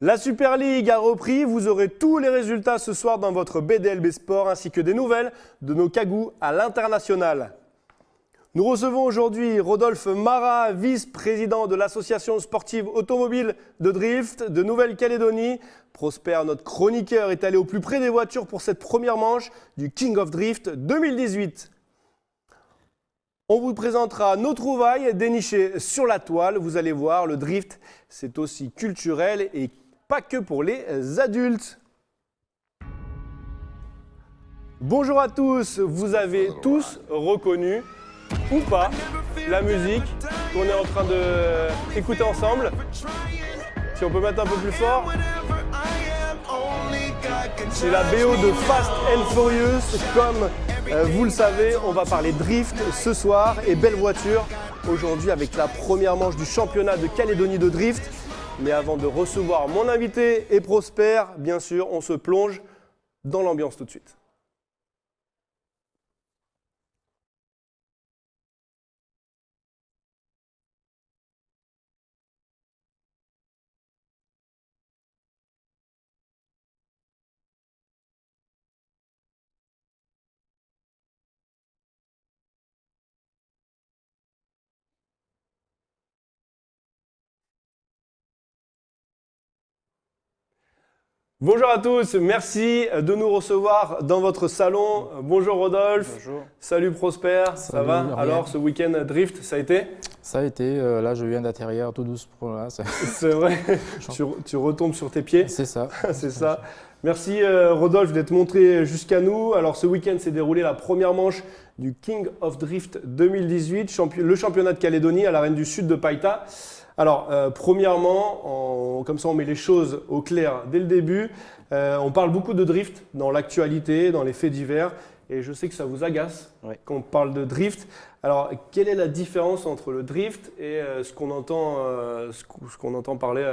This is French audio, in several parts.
La Super League a repris, vous aurez tous les résultats ce soir dans votre BDLB Sport ainsi que des nouvelles de nos cagous à l'international. Nous recevons aujourd'hui Rodolphe Marat, vice-président de l'association sportive automobile de drift de Nouvelle-Calédonie. Prosper, notre chroniqueur, est allé au plus près des voitures pour cette première manche du King of Drift 2018. On vous présentera nos trouvailles dénichées sur la toile. Vous allez voir, le drift, c'est aussi culturel et pas que pour les adultes. Bonjour à tous, vous avez tous reconnu, ou pas, la musique qu'on est en train d'écouter ensemble. Si on peut mettre un peu plus fort. C'est la BO de Fast and Furious. Comme vous le savez, on va parler drift ce soir et belle voiture aujourd'hui avec la première manche du championnat de Calédonie de drift. Mais avant de recevoir mon invité et Prosper, bien sûr, on se plonge dans l'ambiance tout de suite. Bonjour à tous, merci de nous recevoir dans votre salon. Bonjour Rodolphe. Bonjour. Salut Prosper, ça Salut, va? Ariel. Alors ce week-end drift, ça a été? Ça a été, là je viens d'atterrir tout doucement là. C'est vrai, tu retombes sur tes pieds. C'est ça. C'est ça. Merci Rodolphe d'être monté jusqu'à nous. Alors ce week-end s'est déroulé la première manche du King of Drift 2018, le championnat de Calédonie à l'Arène du Sud de Païta. Alors premièrement, comme ça on met les choses au clair dès le début. On parle beaucoup de drift dans l'actualité, dans les faits divers. Et je sais que ça vous agace quand on parle de drift. Alors, quelle est la différence entre le drift et ce qu'on entend parler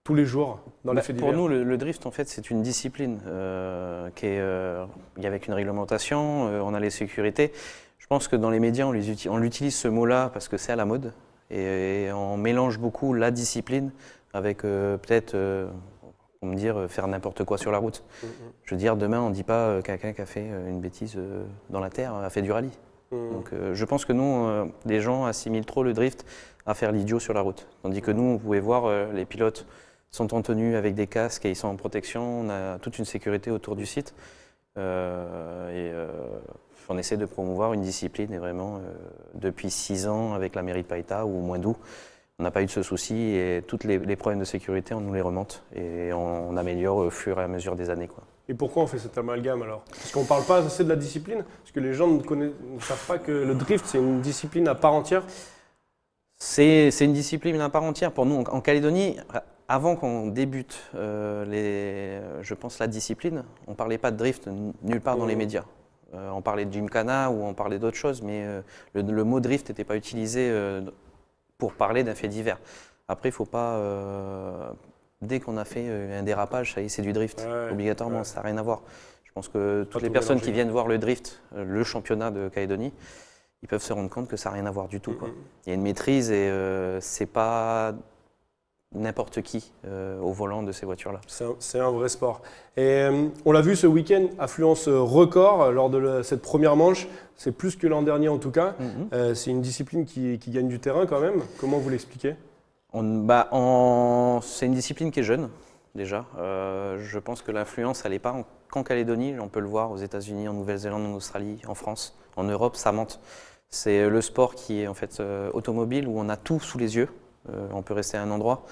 tous les jours dans les faits divers? Pour nous, le drift, en fait, c'est une discipline qui est avec une réglementation, on a les sécurités. Je pense que dans les médias, on l'utilise ce mot-là parce que c'est à la mode. Et on mélange beaucoup la discipline avec peut-être... on me dire faire n'importe quoi sur la route. Je veux dire, demain, on ne dit pas quelqu'un qui a fait une bêtise dans la terre a fait du rallye. Donc je pense que nous, les gens assimilent trop le drift à faire l'idiot sur la route. Tandis que nous, vous pouvez voir, les pilotes sont en tenue avec des casques et ils sont en protection. On a toute une sécurité autour du site. On essaie de promouvoir une discipline et vraiment, depuis 6 ans, avec la mairie de Païta ou Moindou, on n'a pas eu de ce souci et tous les problèmes de sécurité, on nous les remonte et on améliore au fur et à mesure des années, quoi. Et pourquoi on fait cet amalgame alors? Parce qu'on ne parle pas assez de la discipline? Parce que les gens ne savent pas que le drift, c'est une discipline à part entière? C'est une discipline à part entière. Pour nous, en Calédonie, avant qu'on débute, je pense, la discipline, on ne parlait pas de drift nulle part dans les médias. On parlait de Gymkhana ou on parlait d'autres choses, mais le mot drift n'était pas utilisé pour parler d'un fait divers. Après, il ne faut pas, dès qu'on a fait un dérapage, ça y est, c'est du drift, obligatoirement, ça n'a rien à voir. Je pense que toutes les personnes qui viennent voir le drift, le championnat de Calédonie, ils peuvent se rendre compte que ça n'a rien à voir du tout, quoi. Il y a une maîtrise et ce n'est pas n'importe qui au volant de ces voitures-là. C'est un vrai sport. Et on l'a vu ce week-end, affluence record lors de cette première manche. C'est plus que l'an dernier en tout cas. C'est une discipline qui gagne du terrain quand même. Comment vous l'expliquez? C'est une discipline qui est jeune déjà. Je pense que l'influence, elle n'est pas qu'en Calédonie. On peut le voir aux États-Unis, en Nouvelle-Zélande, en Australie, en France, en Europe, ça monte. C'est le sport qui est en fait automobile où on a tout sous les yeux. On peut rester à un endroit.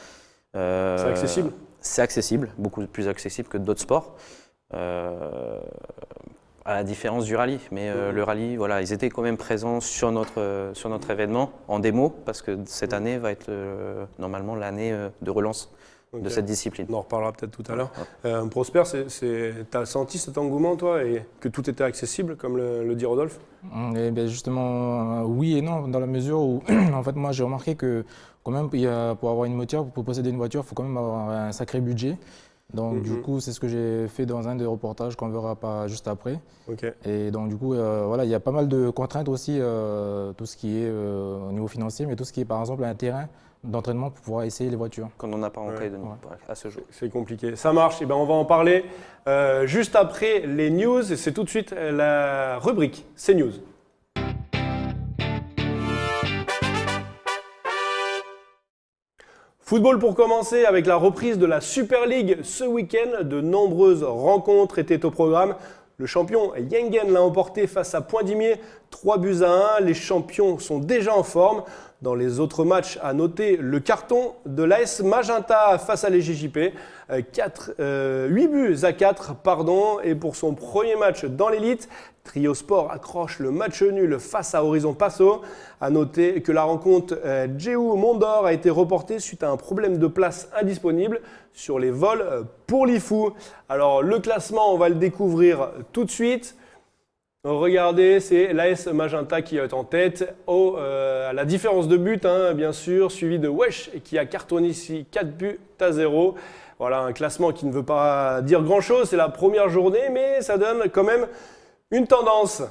C'est accessible? C'est accessible, beaucoup plus accessible que d'autres sports. À la différence du rallye. Mais le rallye, voilà, ils étaient quand même présents sur notre événement en démo parce que cette année va être normalement l'année de relance de cette discipline. On en reparlera peut-être tout à l'heure. Prosper, tu as senti cet engouement toi et que tout était accessible comme le dit Rodolphe? Et bien justement, oui et non, dans la mesure où en fait moi j'ai remarqué que quand même pour avoir une voiture, pour posséder une voiture, il faut quand même avoir un sacré budget. Donc du coup, c'est ce que j'ai fait dans un des reportages qu'on verra pas juste après. Ok. Et donc du coup, voilà, il y a pas mal de contraintes aussi, tout ce qui est au niveau financier, mais tout ce qui est par exemple un terrain d'entraînement pour pouvoir essayer les voitures. Qu'on n'en a pas en Ouais. Calédonie à ce jour. C'est compliqué. Ça marche. Eh ben, on va en parler juste après les news. C'est tout de suite la rubrique CNews. Football pour commencer avec la reprise de la Super League ce week-end. De nombreuses rencontres étaient au programme. Le champion Yengen l'a emporté face à Poindimier, 3-1. Les champions sont déjà en forme. Dans les autres matchs, à noter le carton de l'AS Magenta face à l'EJJP, 8-4. Et pour son premier match dans l'élite, Trio Sport accroche le match nul face à Horizon Passo. À noter que la rencontre Jéhu Mondor a été reportée suite à un problème de place indisponible sur les vols pour l'IFU. Alors le classement, on va le découvrir tout de suite. Regardez, c'est l'AS Magenta qui est en tête, à la différence de but, bien sûr, suivi de Wesh qui a cartonné ici 4-0. Voilà, un classement qui ne veut pas dire grand-chose, c'est la première journée, mais ça donne quand même une tendance.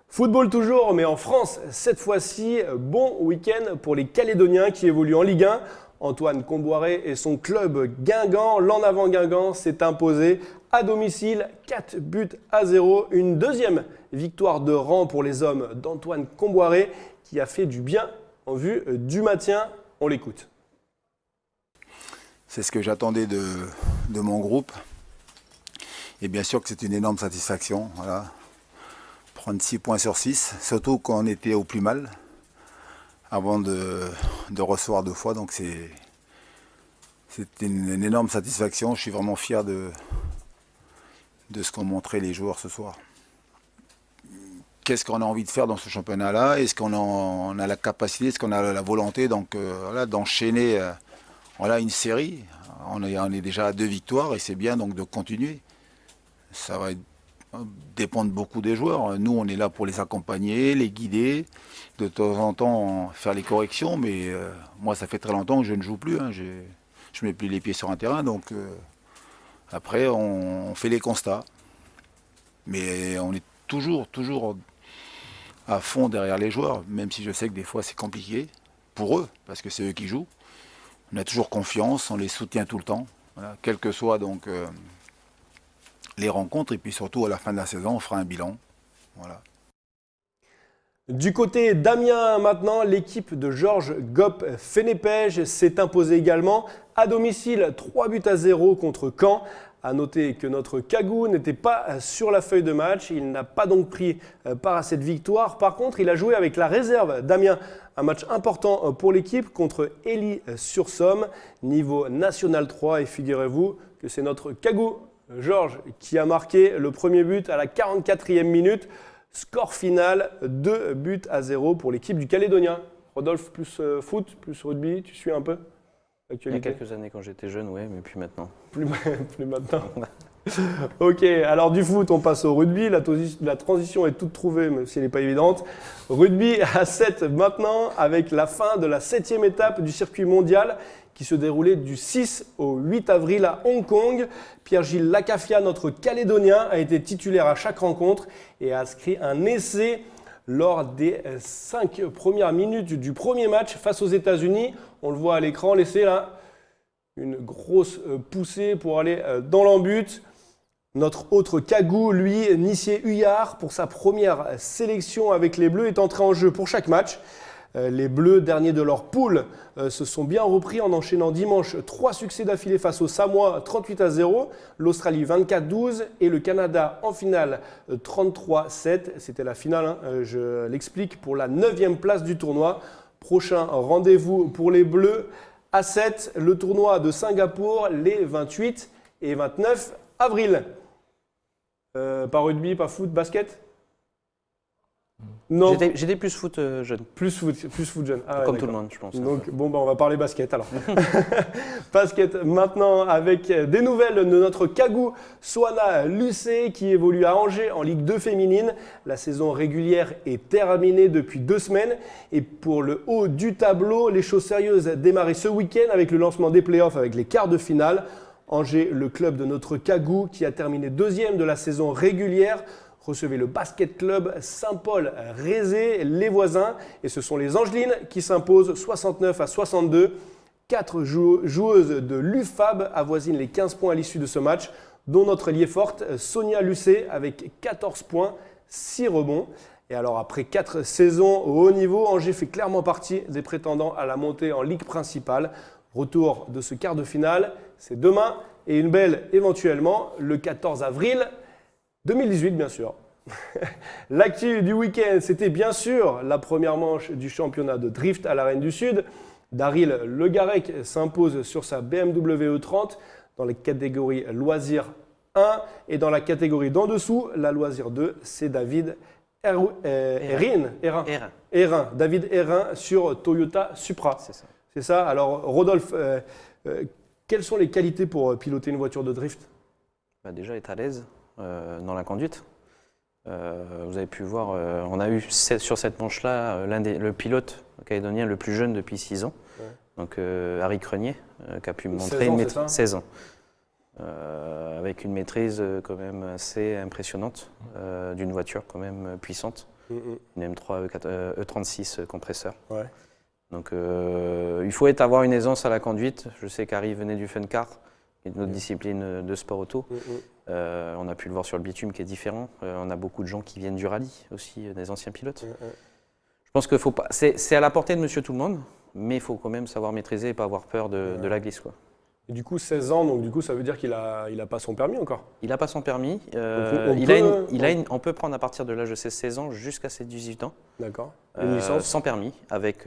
Football toujours, mais en France, cette fois-ci, bon week-end pour les Calédoniens qui évoluent en Ligue 1. Antoine Comboiré et son club Guingamp, l'en avant Guingamp, s'est imposé à domicile 4-0. Une deuxième victoire de rang pour les hommes d'Antoine Comboiré qui a fait du bien en vue du maintien. On l'écoute. C'est ce que j'attendais de mon groupe. Et bien sûr que c'est une énorme satisfaction. Voilà. Prendre 6 points sur 6, surtout quand on était au plus mal, avant de recevoir 2 fois. Donc c'est une énorme satisfaction. Je suis vraiment fier de ce qu'ont montré les joueurs ce soir. Qu'est-ce qu'on a envie de faire dans ce championnat-là? Est-ce qu'on a la capacité, est-ce qu'on a la volonté d'enchaîner une série? On est déjà à 2 victoires et c'est bien donc de continuer. Ça va dépendre beaucoup des joueurs. Nous, on est là pour les accompagner, les guider, de temps en temps faire les corrections, mais moi, ça fait très longtemps que je ne joue plus. Je ne mets plus les pieds sur un terrain, donc après, on fait les constats. Mais on est toujours à fond derrière les joueurs, même si je sais que des fois, c'est compliqué pour eux, parce que c'est eux qui jouent. On a toujours confiance, on les soutient tout le temps, voilà, quelles que soient donc les rencontres, et puis surtout à la fin de la saison, on fera un bilan. Voilà. Du côté d'Amiens maintenant, l'équipe de Georges Gop-Fenépège s'est imposée également à domicile 3-0 contre Caen. À noter que notre Kagou n'était pas sur la feuille de match, il n'a pas donc pris part à cette victoire. Par contre, il a joué avec la réserve d'Amiens, un match important pour l'équipe contre Élie-sur-Somme, niveau National 3. Et figurez-vous que c'est notre Kagou Georges qui a marqué le premier but à la 44e minute. Score final 2-0 pour l'équipe du Calédonien. Rodolphe, plus foot, plus rugby, tu suis un peu l'actualité? Il y a quelques années quand j'étais jeune, oui, mais puis maintenant. Plus maintenant. Ok, alors du foot, on passe au rugby. La transition est toute trouvée, même si elle n'est pas évidente. Rugby à 7 maintenant, avec la fin de la 7e étape du circuit mondial qui se déroulait du 6 au 8 avril à Hong Kong. Pierre-Gilles Lacafia, notre Calédonien, a été titulaire à chaque rencontre et a inscrit un essai lors des 5 premières minutes du premier match face aux États-Unis. On le voit à l'écran, l'essai là, une grosse poussée pour aller dans l'en-but. Notre autre Kagou, lui, Nissier Huyard, pour sa première sélection avec les Bleus, est entré en jeu pour chaque match. Les Bleus, derniers de leur poule, se sont bien repris en enchaînant dimanche 3 succès d'affilée face aux Samoa 38-0, l'Australie 24-12 et le Canada en finale 33-7. C'était la finale, je l'explique, pour la 9e place du tournoi. Prochain rendez-vous pour les Bleus à 7, le tournoi de Singapour les 28 et 29 avril. Pas rugby, pas foot, basket? Non. J'étais plus foot jeune. Plus foot jeune. Ah ouais, comme tout d'accord. le monde, je pense. Donc, on va parler basket alors. Basket maintenant avec des nouvelles de notre Kagou Soana Lucé qui évolue à Angers en Ligue 2 féminine. La saison régulière est terminée depuis 2 semaines. Et pour le haut du tableau, les choses sérieuses démarrent ce week-end avec le lancement des playoffs avec les quarts de finale. Angers, le club de notre Cagou qui a terminé deuxième de la saison régulière, recevait le basket club Saint-Paul-Rézé, les voisins. Et ce sont les Angelines qui s'imposent 69-62. 4 joueuses de l'UFAB avoisinent les 15 points à l'issue de ce match, dont notre ailier forte Sonia Lucet avec 14 points, 6 rebonds. Et alors après 4 saisons au haut niveau, Angers fait clairement partie des prétendants à la montée en Ligue principale. Retour de ce quart de finale, c'est demain et une belle éventuellement le 14 avril 2018 bien sûr. L'actu du week-end, c'était bien sûr la première manche du championnat de drift à l'Arène du Sud. Daryl Le Garec s'impose sur sa BMW E30 dans les catégories loisirs 1 et dans la catégorie d'en dessous, la loisir 2, c'est David Erin. David Erin sur Toyota Supra. C'est ça. C'est ça. Alors Rodolphe, quelles sont les qualités pour piloter une voiture de drift? Déjà être à l'aise dans la conduite. Vous avez pu voir, on a eu sur cette manche-là le pilote calédonien le plus jeune depuis 6 ans, donc Harry Crenier, qui a pu me montrer 16 ans. Avec une maîtrise quand même assez impressionnante d'une voiture quand même puissante, une M3 E36 compresseur. Ouais. Donc il faut avoir une aisance à la conduite. Je sais qu'Harry venait du fun car, qui est notre discipline de sport auto. On a pu le voir sur le bitume qui est différent. On a beaucoup de gens qui viennent du rallye aussi, des anciens pilotes. Je pense que faut pas, c'est à la portée de monsieur tout le monde, mais il faut quand même savoir maîtriser et pas avoir peur de la glisse, quoi. Et du coup, 16 ans, donc du coup, ça veut dire qu'il a pas son permis encore? Il n'a pas son permis. On peut prendre à partir de l'âge de ses 16 ans jusqu'à ses 18 ans. D'accord. Une licence? Sans permis, avec,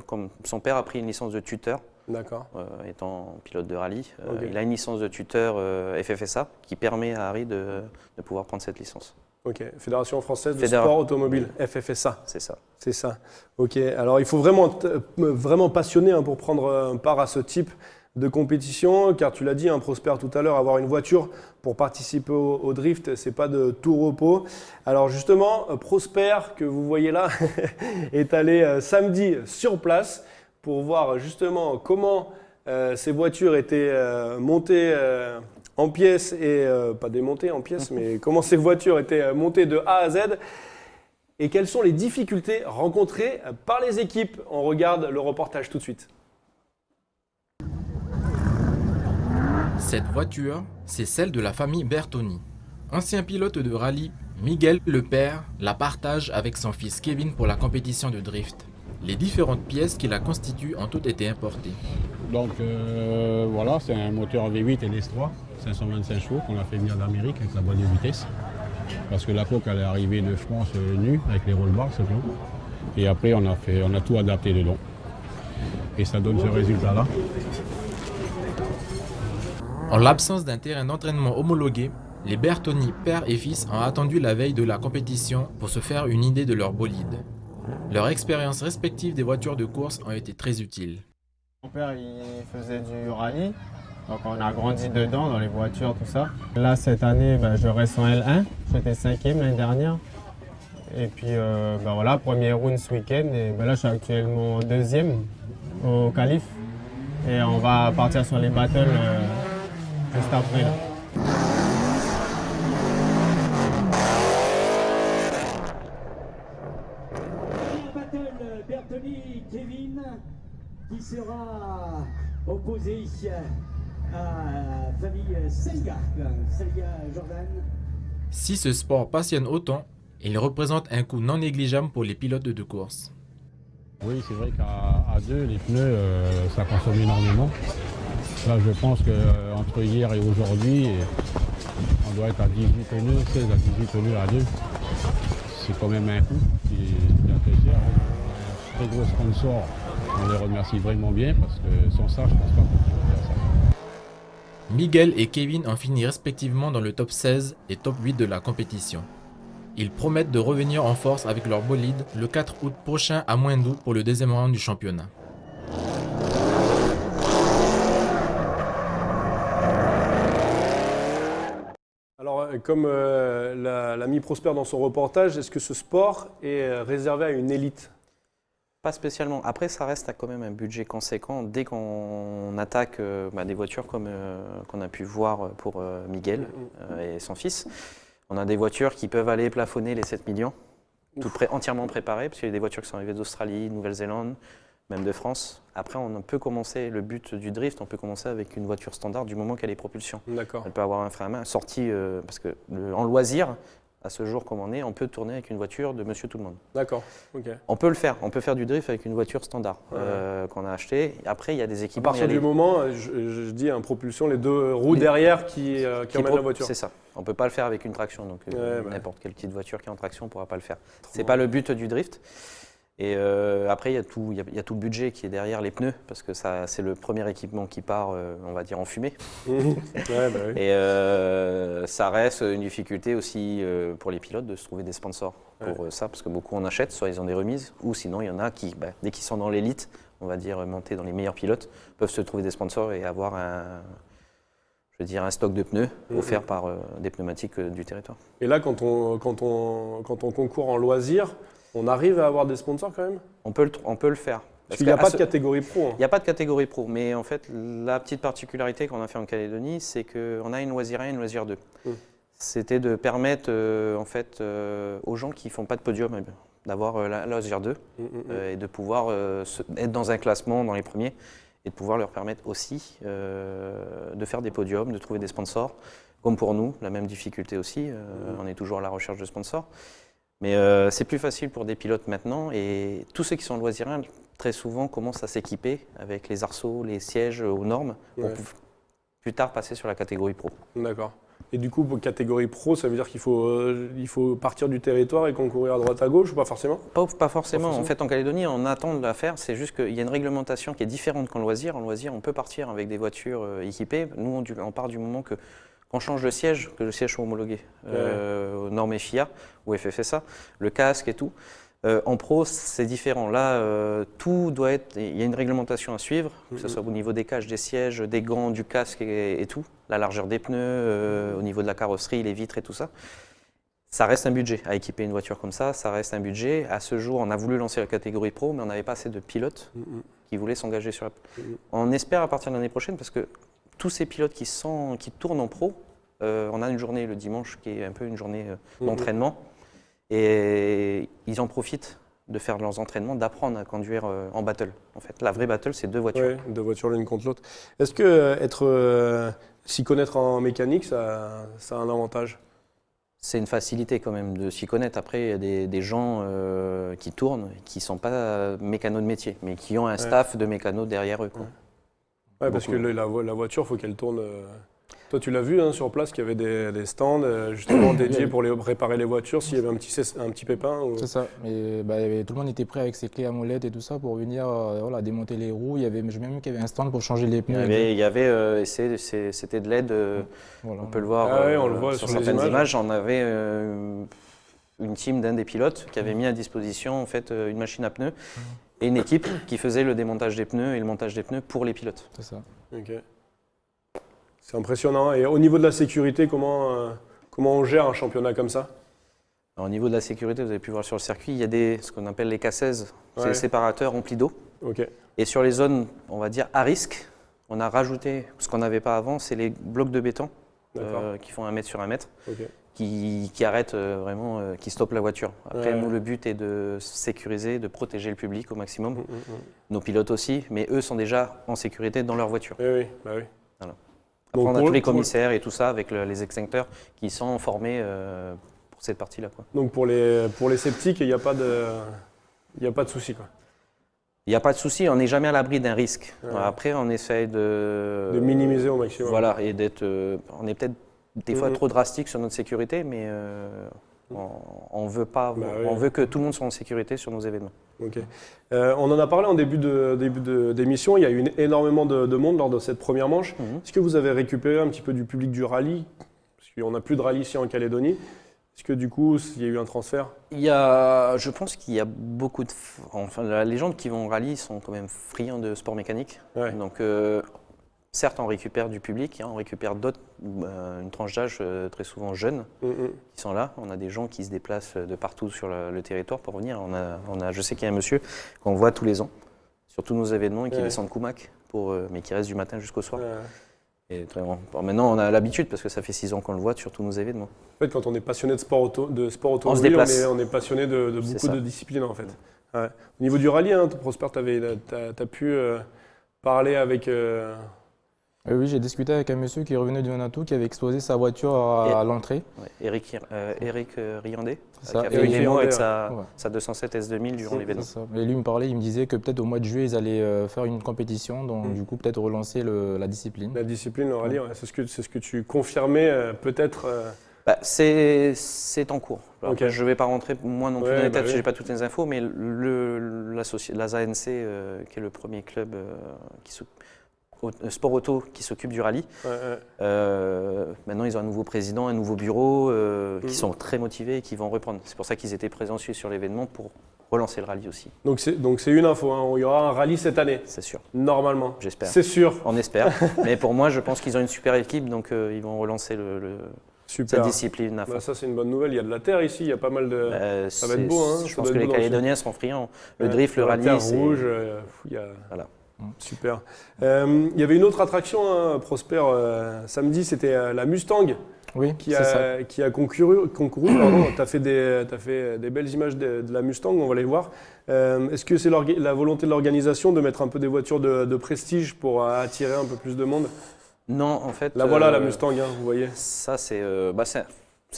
comme son père a pris une licence de tuteur. D'accord. Étant pilote de rallye. Okay. Il a une licence de tuteur FFSA qui permet à Harry de pouvoir prendre cette licence. Ok, Fédération française de sport automobile, FFSA. C'est ça. C'est ça. Ok, alors il faut vraiment passionné pour prendre part à ce type de compétition, car tu l'as dit, Prosper, tout à l'heure, avoir une voiture pour participer au drift, c'est pas de tout repos. Alors justement, Prosper, que vous voyez là, est allé samedi sur place pour voir justement comment ces voitures étaient montées en pièces et pas démontées en pièces, mais comment ces voitures étaient montées de A à Z et quelles sont les difficultés rencontrées par les équipes. On regarde le reportage tout de suite. Cette voiture, c'est celle de la famille Bertoni. Ancien pilote de rallye, Miguel, le père, la partage avec son fils Kevin pour la compétition de drift. Les différentes pièces qui la constituent ont toutes été importées. Donc voilà, c'est un moteur V8 LS3, 525 chevaux qu'on a fait venir d'Amérique avec la boîte de vitesse. Parce que la coque elle est arrivée de France nue avec les roll bars simplement. Et après on a tout adapté dedans. Et ça donne ce résultat-là. En l'absence d'un terrain d'entraînement homologué, les Bertoni, père et fils, ont attendu la veille de la compétition pour se faire une idée de leur bolide. Leur expérience respective des voitures de course ont été très utiles. Mon père il faisait du rallye, donc on a grandi dedans, dans les voitures, tout ça. Là cette année, je reste en L1, j'étais 5e l'année dernière. Et puis voilà, premier round ce week-end, et là je suis actuellement 2e au qualif. Et on va partir sur les battles juste après. Là. Battle Bertoni Kevin qui sera opposé à famille Selga Jordan. Si ce sport passionne autant, il représente un coût non négligeable pour les pilotes de course. Oui, c'est vrai qu'à deux, les pneus, ça consomme énormément. Là, je pense qu'entre hier et aujourd'hui, on doit être à 18 pneus, 16 à 18 pneus à deux. C'est quand même un coût qui est très cher. Un très gros sponsor, on les remercie vraiment bien parce que sans ça, je ne pense pas qu'on pourrait faire ça. Miguel et Kevin ont fini respectivement dans le top 16 et top 8 de la compétition. Ils promettent de revenir en force avec leur bolide le 4 août prochain à Moindou pour le deuxième round du championnat. Alors, comme l'a mis Prosper dans son reportage, est-ce que ce sport est réservé à une élite? Pas spécialement. Après, ça reste quand même un budget conséquent dès qu'on attaque des voitures comme qu'on a pu voir pour Miguel et son fils. On a des voitures qui peuvent aller plafonner les 7 millions, entièrement préparées, parce qu'il y a des voitures qui sont arrivées d'Australie, Nouvelle-Zélande, même de France. Après, on peut commencer, le but du drift, on peut commencer avec une voiture standard du moment qu'elle est propulsion. D'accord. Elle peut avoir un frein à main, sorti, parce que en loisir, à ce jour comme on peut tourner avec une voiture de Monsieur Tout-le-Monde. D'accord. Ok. On peut le faire, on peut faire du drift avec une voiture standard qu'on a achetée. Après, il y a des À équipements. partir du moment, je dis propulsion, les deux roues derrière qui emmènent la voiture. C'est ça. On ne peut pas le faire avec une traction. Donc Ouais, n'importe quelle petite voiture qui est en traction ne pourra pas le faire. Ce n'est pas le but du drift. Et après, il y a tout le budget qui est derrière les pneus, parce que c'est le premier équipement qui part, on va dire, en fumée. Ouais, bah oui. Et ça reste une difficulté aussi pour les pilotes de se trouver des sponsors pour ça, parce que beaucoup en achètent, soit ils ont des remises, ou sinon il y en a qui, dès qu'ils sont dans l'élite, on va dire montés dans les meilleurs pilotes, peuvent se trouver des sponsors et avoir un stock de pneus offert par des pneumatiques du territoire. Et là, quand on concourt en loisir, on arrive à avoir des sponsors quand même? On peut le faire. Parce qu'il n'y a pas de catégorie pro. Il n'y a pas de catégorie pro, mais en fait, la petite particularité qu'on a fait en Calédonie, c'est qu'on a une loisir 1 et une loisir 2. C'était de permettre aux gens qui ne font pas de podium d'avoir la loisir 2 et de pouvoir être dans un classement dans les premiers et de pouvoir leur permettre aussi de faire des podiums, de trouver des sponsors. Comme pour nous, la même difficulté aussi, on est toujours à la recherche de sponsors. Mais c'est plus facile pour des pilotes maintenant et tous ceux qui sont loisiriens très souvent commencent à s'équiper avec les arceaux, les sièges aux normes pour plus tard passer sur la catégorie pro. D'accord. Et du coup, pour catégorie pro, ça veut dire qu'il faut partir du territoire et concourir à droite à gauche ou pas forcément? Pas forcément. En fait, en Calédonie, on attend de la faire. C'est juste qu'il y a une réglementation qui est différente qu'en loisir. En loisir, on peut partir avec des voitures équipées. Nous, on part du moment qu'on change de siège, que le siège soit homologué aux normes FIA ou FFSA, le casque et tout. En pro, c'est différent. Là, tout doit être. Il y a une réglementation à suivre, que ce soit au niveau des cages, des sièges, des gants, du casque et tout. La largeur des pneus, au niveau de la carrosserie, les vitres et tout ça. Ça reste un budget à équiper une voiture comme ça. Ça reste un budget. À ce jour, on a voulu lancer la catégorie pro, mais on n'avait pas assez de pilotes qui voulaient s'engager sur la. On espère à partir de l'année prochaine, parce que tous ces pilotes qui tournent en pro, on a une journée le dimanche qui est un peu une journée d'entraînement. Et ils en profitent de faire leurs entraînements, d'apprendre à conduire en battle. En fait, la vraie battle, c'est deux voitures. Oui, deux voitures l'une contre l'autre. Est-ce que s'y connaître en mécanique, ça a un avantage? C'est une facilité quand même de s'y connaître. Après, il y a des gens qui tournent, qui ne sont pas mécanos de métier, mais qui ont un staff de mécanos derrière eux. Ouais, parce que la voiture, il faut qu'elle tourne. Toi, tu l'as vu sur place qu'il y avait des stands justement dédiés pour réparer les voitures s'il y avait un petit pépin ou... C'est ça. Et, tout le monde était prêt avec ses clés à molette et tout ça pour venir démonter les roues. J'ai même vu qu'il y avait un stand pour changer les pneus. C'était de l'aide. On peut le voir, on le voit sur certaines images. On avait une team d'un des pilotes qui avait mis à disposition en fait, une machine à pneus et une équipe qui faisait le démontage des pneus et le montage des pneus pour les pilotes. C'est ça. Ok. C'est impressionnant. Et au niveau de la sécurité, comment on gère un championnat comme ça? Alors, au niveau de la sécurité, vous avez pu voir sur le circuit, il y a ce qu'on appelle les K16, c'est les séparateurs remplis d'eau. Okay. Et sur les zones, on va dire, à risque, on a rajouté ce qu'on n'avait pas avant, c'est les blocs de béton qui font 1 mètre sur 1 mètre, qui arrêtent vraiment, qui stoppent la voiture. Après, nous, le but est de sécuriser, de protéger le public au maximum. Nos pilotes aussi, mais eux sont déjà en sécurité dans leur voiture. Oui. Voilà. Après, on a tous les commissaires et tout ça avec les extincteurs qui sont formés pour cette partie-là. Donc pour les sceptiques, il n'y a pas de souci, quoi. Il n'y a pas de souci, on n'est jamais à l'abri d'un risque. Après, on essaye de minimiser au maximum. Voilà, et on est peut-être des fois trop drastique sur notre sécurité, mais on veut pas. On veut que tout le monde soit en sécurité sur nos événements. Ok. On en a parlé en début d'émission. Il y a eu énormément de monde lors de cette première manche. Est-ce que vous avez récupéré un petit peu du public du rallye? Parce qu'on n'a plus de rallye ici en Calédonie. Est-ce que du coup, il y a eu un transfert? Je pense qu'il y a beaucoup de... Enfin, les gens qui vont au rallye sont quand même friands de sport mécanique. Donc, certes, on récupère du public, hein, on récupère d'autres, une tranche d'âge très souvent jeunes qui sont là. On a des gens qui se déplacent de partout sur le territoire pour venir. Je sais qu'il y a un monsieur qu'on voit tous les ans sur tous nos événements et qui descend de Coumac, mais qui reste du matin jusqu'au soir. Et très bon. Maintenant, on a l'habitude parce que ça fait 6 ans qu'on le voit sur tous nos événements. En fait, quand on est passionné de sport automobile, on est passionné de beaucoup de disciplines en fait. Ouais. Au niveau du rallye, hein, Prosper, tu as pu parler avec... Oui, j'ai discuté avec un monsieur qui est revenu du Venato, qui avait exposé sa voiture à l'entrée. Ouais, Eric Riandé, qui Ça, a fait Eric une démo avec Riandé, sa 207 S2000 durant l'événement. Et lui me parlait, il me disait que peut-être au mois de juillet, ils allaient faire une compétition, donc du coup peut-être relancer la discipline. La discipline, le rallye, ouais, c'est ce que tu confirmais peut-être c'est en cours. Alors, Ok. je ne vais pas rentrer moi non plus dans les détails, oui. je n'ai pas toutes les infos, mais l'ASANC, qui est le premier club sport auto qui s'occupe du rallye. Maintenant, ils ont un nouveau président, un nouveau bureau qui sont très motivés et qui vont reprendre. C'est pour ça qu'ils étaient présents sur l'événement pour relancer le rallye aussi. Donc c'est une info, hein. Il y aura un rallye cette année, C'est sûr, normalement. j'espère. C'est sûr. On espère. Mais pour moi, je pense qu'ils ont une super équipe, donc ils vont relancer cette Super. discipline à fond. Bah, ça, c'est une bonne nouvelle. Il y a de la terre ici, il y a pas mal de... ça va être beau, hein. Je Ça pense doit que être les beau dans le Calédoniens seront friands. Le Ouais, drift, le la rallye, terre c'est... rouge, il y a... Voilà. Super. Il y avait une autre attraction, hein, Prosper, samedi, c'était la Mustang Oui, qui c'est ça. qui a concouru. Tu as fait des belles images de la Mustang, on va les voir. Est-ce que c'est la volonté de l'organisation de mettre un peu des voitures de prestige pour attirer un peu plus de monde? Non, en fait... Là voilà la Mustang, hein, vous voyez. Ça, c'est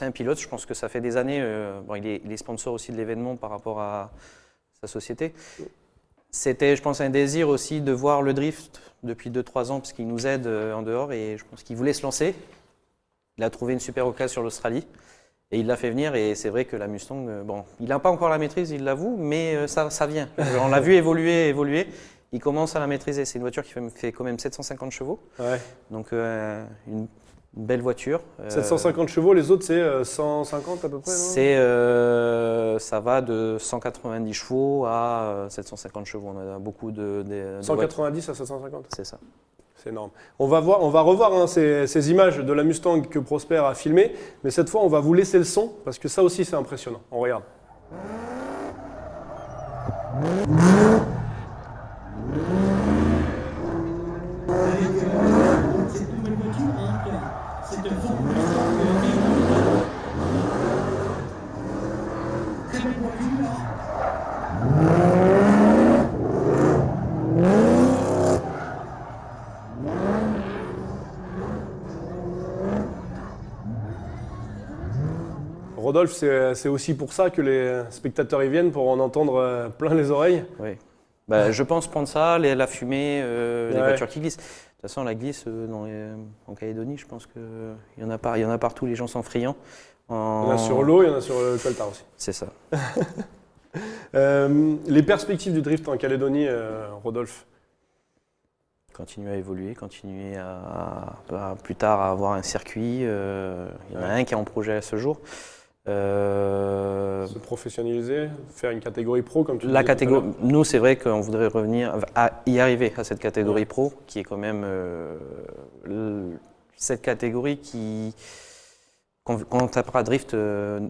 un pilote. Je pense que ça fait des années. Il est sponsor aussi de l'événement par rapport à sa société. C'était, je pense, un désir aussi de voir le drift depuis 2-3 ans, parce qu'il nous aide en dehors. Et je pense qu'il voulait se lancer. Il a trouvé une super occasion sur l'Australie. Et il l'a fait venir. Et c'est vrai que la Mustang, il n'a pas encore la maîtrise, il l'avoue, mais ça vient. On l'a vu évoluer. Il commence à la maîtriser. C'est une voiture qui fait quand même 750 chevaux. Ouais. Donc, une belle voiture. 750 chevaux, les autres c'est 150 à peu près, non? Ça va de 190 chevaux à 750 chevaux. On a beaucoup de 190 à 750. C'est ça. C'est énorme. On va revoir hein, ces images de la Mustang que Prosper a filmées, mais cette fois on va vous laisser le son parce que ça aussi c'est impressionnant. On regarde. Avec cette nouvelle voiture, cette Ford Mustang Airbus. Très belle voiture. Rodolphe, c'est aussi pour ça que les spectateurs y viennent, pour en entendre plein les oreilles. Oui. Je pense prendre ça, la fumée, les voitures qui glissent. De toute façon, la glisse en Calédonie, je pense qu'il y en a partout, les gens sont friands. Il y en a sur l'eau, il y en a sur le Coltard aussi. C'est ça. Les perspectives du drift en Calédonie, Rodolphe? Continuer à évoluer, continuer à plus tard à avoir un circuit. Il y en a un qui est en projet à ce jour. Se professionnaliser, faire une catégorie pro comme tu disais. La tout à catégorie, l'heure. nous, c'est vrai qu'on voudrait revenir à y arriver à cette catégorie pro, qui est quand même cette catégorie qui, quand on tapera drift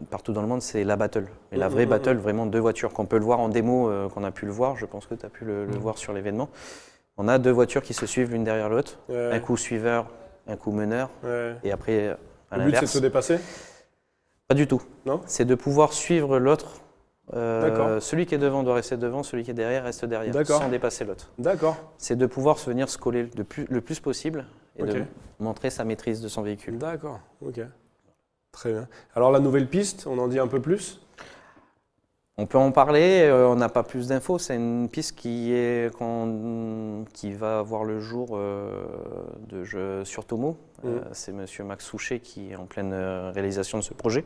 partout dans le monde, c'est la battle. Mais la vraie battle, vraiment deux voitures, qu'on peut le voir en démo, qu'on a pu le voir, je pense que tu as pu le voir sur l'événement. On a deux voitures qui se suivent l'une derrière l'autre, un coup suiveur, un coup meneur, et après à Le but c'est de l'inverse. se dépasser? Pas du tout. Non. C'est de pouvoir suivre l'autre. D'accord. Celui qui est devant doit rester devant, celui qui est derrière reste derrière, D'accord. sans dépasser l'autre. D'accord. C'est de pouvoir venir se coller le plus possible et Ok. de montrer sa maîtrise de son véhicule. D'accord, ok. Très bien. Alors la nouvelle piste, on en dit un peu plus? On peut en parler, on n'a pas plus d'infos. C'est une piste qui va voir le jour de jeu sur Tomo. C'est monsieur Max Souchet qui est en pleine réalisation de ce projet.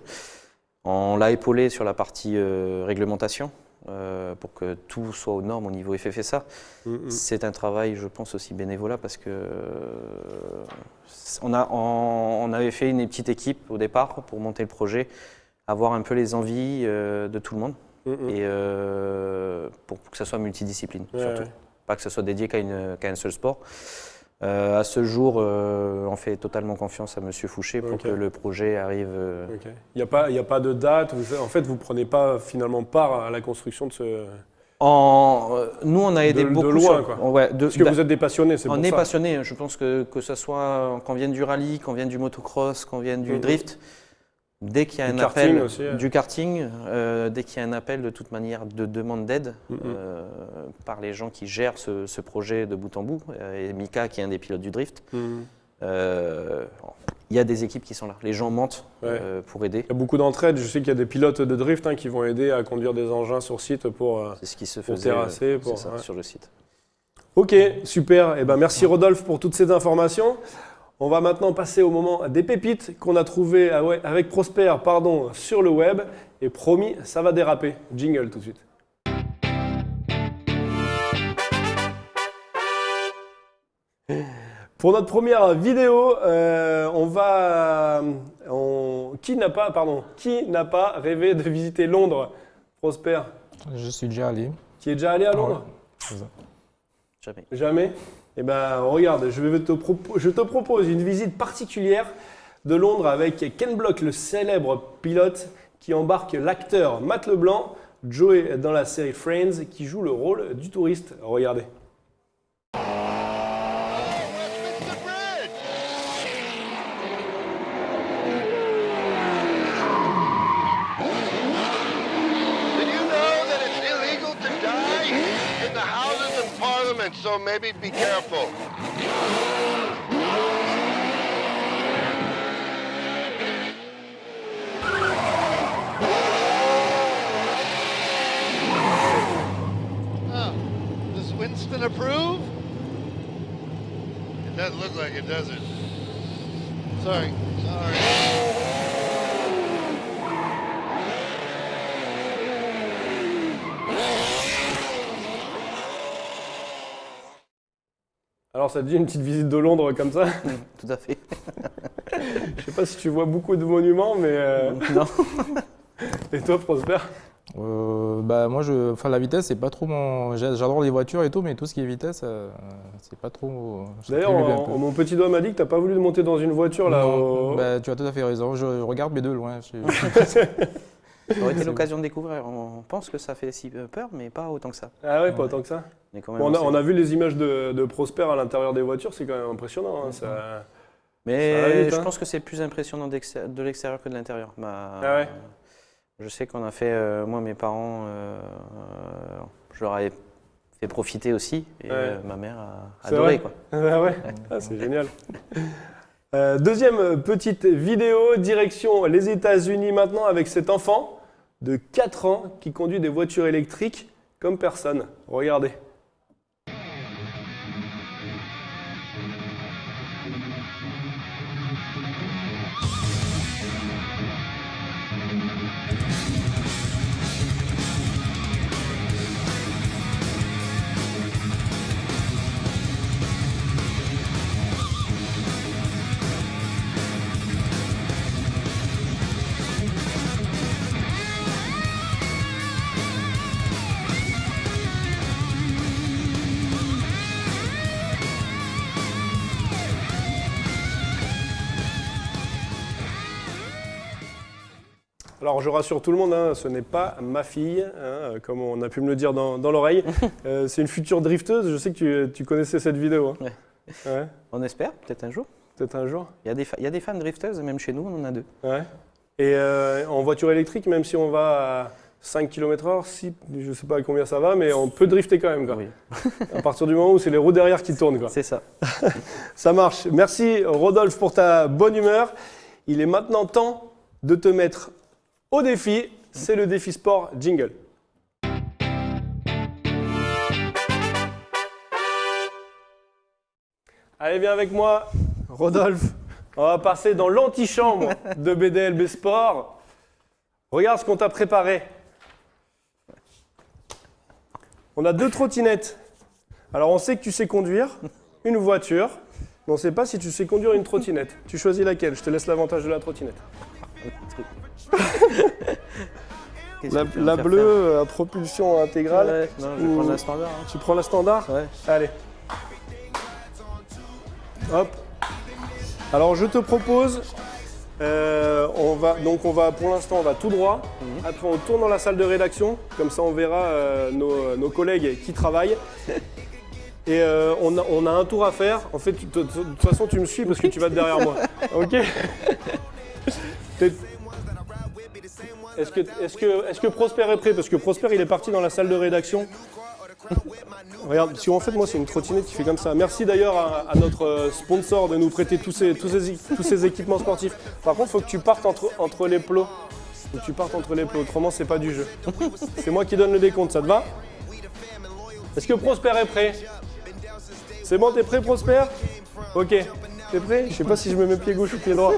On l'a épaulé sur la partie réglementation pour que tout soit aux normes au niveau FFSA. C'est un travail, je pense, aussi bénévolat parce que on avait fait une petite équipe au départ pour monter le projet, avoir un peu les envies de tout le monde. Et pour que ça soit multidiscipline, surtout. Pas que ça soit dédié qu'à un seul sport. À ce jour, on fait totalement confiance à M. Fouché pour Ok. que le projet arrive. Ok. Il n'y a pas de date. En fait, vous ne prenez pas finalement part à la construction de ce. Nous, on a aidé De beaucoup. loin, quoi. Ouais, Parce que vous êtes des passionnés, c'est pour on est ça. passionnés. Je pense que ce soit qu'on vienne du rallye, qu'on vienne du motocross, qu'on vienne du drift, dès qu'il y a Du un karting appel aussi, du karting, dès qu'il y a un appel de toute manière de demande d'aide par les gens qui gèrent ce projet de bout en bout, et Mika qui est un des pilotes du drift, il y a des équipes qui sont là. Les gens mentent pour aider. Il y a beaucoup d'entraide. Je sais qu'il y a des pilotes de drift qui vont aider à conduire des engins sur site pour. C'est ce qui se pour faisait terrasser, c'est ça, ouais. sur le site. Ok, super. Eh ben, merci Rodolphe pour toutes ces informations. On va maintenant passer au moment des pépites qu'on a trouvées avec Prosper sur le web. Et promis, ça va déraper. Jingle tout de suite. Pour notre première vidéo, qui n'a pas rêvé de visiter Londres, Prosper? Je suis déjà allé. Qui est déjà allé à Londres? C'est ça. Jamais. Jamais? Eh bien, regarde, je te propose une visite particulière de Londres avec Ken Block, le célèbre pilote qui embarque l'acteur Matt Leblanc, Joey dans la série Friends, qui joue le rôle du touriste. Regardez. Did you know that it's illegal to die in the Houses of Parliament, so maybe be careful. Oh, does Winston approve? It doesn't look like it, does it? Sorry. Alors, ça te dit une petite visite de Londres comme ça? Tout à fait. Je sais pas si tu vois beaucoup de monuments, mais... Non. Et toi, Prosper? Moi, la vitesse, c'est pas trop mon. J'adore les voitures et tout, mais tout ce qui est vitesse, c'est pas trop. D'ailleurs, mon petit doigt m'a dit que t'as pas voulu monter dans une voiture là. Non, tu as tout à fait raison. Je regarde mes deux loin. Ça aurait été l'occasion de découvrir. On pense que ça fait si peur, mais pas autant que ça. Ah ouais, pas autant que ça. On est quand même Bon, assez- on a vu les images de Prosper à l'intérieur des voitures, c'est quand même impressionnant. Hein, ça va Mais vite, je hein. pense que c'est plus impressionnant de l'extérieur que de l'intérieur. Ah ouais. Je sais qu'on a fait, moi, mes parents, je leur ai fait profiter aussi, et Ouais. ma mère a C'est adoré. vrai Quoi. Ah ouais, ah, c'est génial. Deuxième petite vidéo, direction les États-Unis maintenant avec cet enfant de 4 ans qui conduit des voitures électriques comme personne. Regardez. Alors je rassure tout le monde, hein, ce n'est pas ma fille, hein, comme on a pu me le dire dans l'oreille. C'est une future drifteuse, je sais que tu connaissais cette vidéo. Hein. Ouais. Ouais, On espère, peut-être un jour. peut-être un jour. Il y a des fans drifteuses, même chez nous, on en a 2. Ouais. Et en voiture électrique, même si on va à 5 km/h, je ne sais pas à combien ça va, mais on peut drifter quand même. Quoi. Oui. À partir du moment où c'est les roues derrière qui tournent. Quoi. C'est ça. Ça marche. Merci Rodolphe pour ta bonne humeur. Il est maintenant temps de te mettre au défi. C'est le défi sport jingle. Allez, viens avec moi, Rodolphe. On va passer dans l'antichambre de BDLB Sport. Regarde ce qu'on t'a préparé. On a 2 trottinettes. Alors, on sait que tu sais conduire une voiture, mais on ne sait pas si tu sais conduire une trottinette. Tu choisis laquelle? Je te laisse l'avantage de la trottinette. Qu'est-ce La, que tu vas la me faire bleue à propulsion faire intégrale. Ouais, non, je vais ou- prendre la standard. Hein. Tu prends la standard? Ouais. Allez. Hop. Alors je te propose, pour l'instant on va tout droit. Après on tourne dans la salle de rédaction, comme ça on verra nos collègues qui travaillent. Et on a un tour à faire. En fait, de toute façon tu me suis parce que tu vas derrière moi. Ok. Est-ce que Prosper est prêt? Parce que Prosper il est parti dans la salle de rédaction. Regarde, parce qu'en fait moi c'est une trottinette qui fait comme ça. Merci d'ailleurs à notre sponsor de nous prêter tous ces équipements sportifs. Par contre, il faut que tu partes entre les plots. Faut que tu partes entre les plots, autrement c'est pas du jeu. C'est moi qui donne le décompte, ça te va? Est-ce que Prosper est prêt? C'est bon, t'es prêt Prosper? Ok, t'es prêt? Je sais pas si je me mets pied gauche ou pied droit.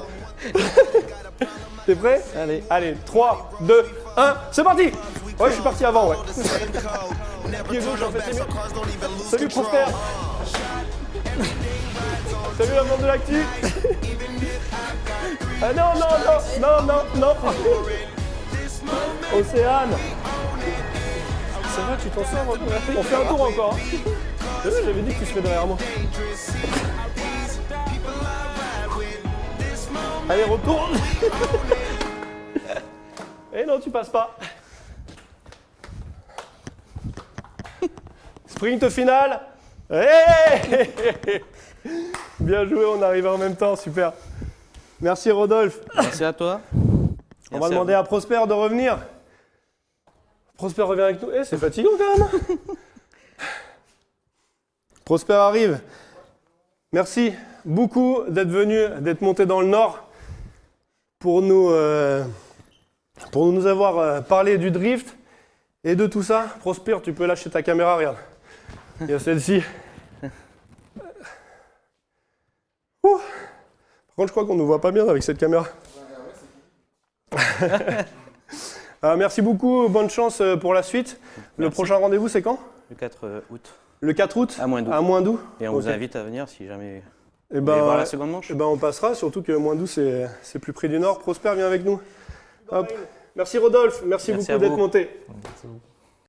T'es prêt? Allez, 3, 2, 1, c'est parti! Ouais, je suis parti avant, ouais. Pied gauche, en fait, c'est mieux. Salut Prosper! Salut la bande de l'actu! Ah non! Océane! Ça va, tu t'en sors? On fait un tour encore. Hein. J'avais dit que tu serais derrière moi. Allez, retourne! Eh non, tu passes pas. Sprint final. Hey. Bien joué, on arrive en même temps, super. Merci Rodolphe. Merci à toi. On va demander à Prosper de revenir. Prosper revient avec nous. C'est fatigant quand même. Prosper arrive. Merci beaucoup d'être venu, d'être monté dans le Nord pour nous avoir parlé du drift et de tout ça. Prosper, tu peux lâcher ta caméra, regarde. Il y a celle-ci. Par contre, je crois qu'on ne nous voit pas bien avec cette caméra. Merci beaucoup, bonne chance pour la suite. Le prochain rendez-vous, c'est quand? Le 4 août. Le 4 août? À Moindou. À Moindou. Et on vous invite à venir si jamais vous voulez voir la seconde manche. On passera, surtout que Moindou, c'est plus près du Nord. Prosper, viens avec nous. Hop. Merci Rodolphe, merci beaucoup d'être monté. Merci beaucoup.